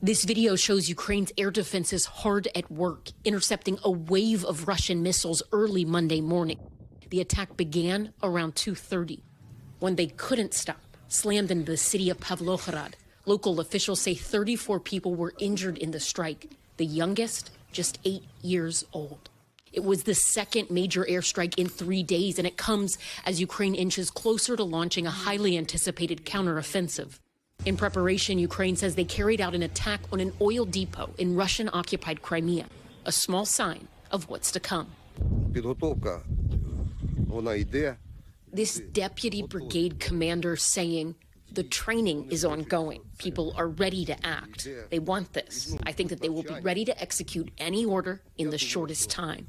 This video shows Ukraine's air defenses hard at work, intercepting a wave of Russian missiles early Monday morning. The attack began around 2:30. When they couldn't stop, slammed into the city of Pavlohrad. Local officials say 34 people were injured in the strike, the youngest just 8 years old. It was the second major airstrike in 3 days, and it comes as Ukraine inches closer to launching a highly anticipated counteroffensive. In preparation, Ukraine says they carried out an attack on an oil depot in Russian-occupied Crimea, a small sign of what's to come. This deputy brigade commander saying, the training is ongoing. People are ready to act. They want this. I think that they will be ready to execute any order in the shortest time.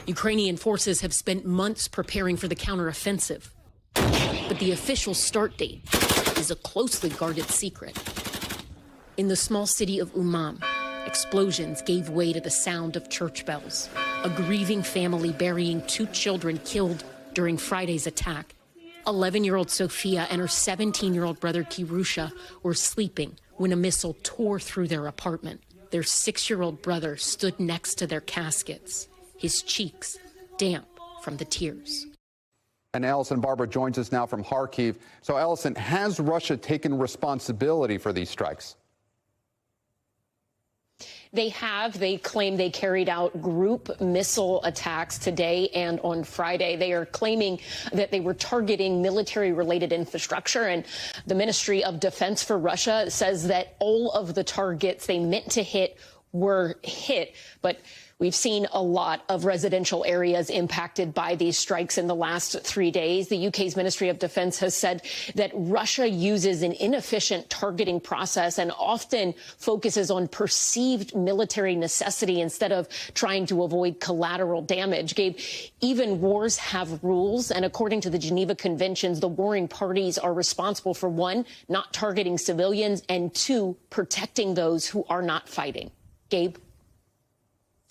Ukrainian forces have spent months preparing for the counteroffensive. But the official start date is a closely guarded secret. In the small city of Uman, explosions gave way to the sound of church bells. A grieving family burying 2 children killed during Friday's attack. 11-year-old Sofia and her 17-year-old brother Kirusha were sleeping when a missile tore through their apartment. Their 6-year-old brother stood next to their caskets, his cheeks damp from the tears. And Allison Barber joins us now from Kharkiv. So, Allison, has Russia taken responsibility for these strikes? They have. They claim they carried out group missile attacks today and on Friday. They are claiming that they were targeting military-related infrastructure. And the Ministry of Defense for Russia says that all of the targets they meant to hit were hit. But we've seen a lot of residential areas impacted by these strikes in the last 3 days. The UK's Ministry of Defense has said that Russia uses an inefficient targeting process and often focuses on perceived military necessity instead of trying to avoid collateral damage. Gabe, even wars have rules, and according to the Geneva Conventions, the warring parties are responsible for, 1, not targeting civilians, and 2, protecting those who are not fighting. Gabe?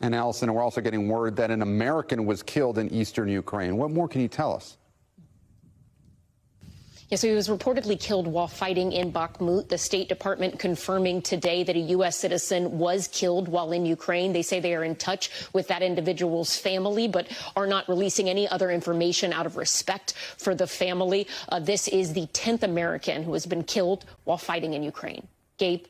And Allison, we're also getting word that an American was killed in eastern Ukraine. What more can you tell us? Yes, so he was reportedly killed while fighting in Bakhmut. The State Department confirming today that a U.S. citizen was killed while in Ukraine. They say they are in touch with that individual's family, but are not releasing any other information out of respect for the family. This is the 10th American who has been killed while fighting in Ukraine. Gabe?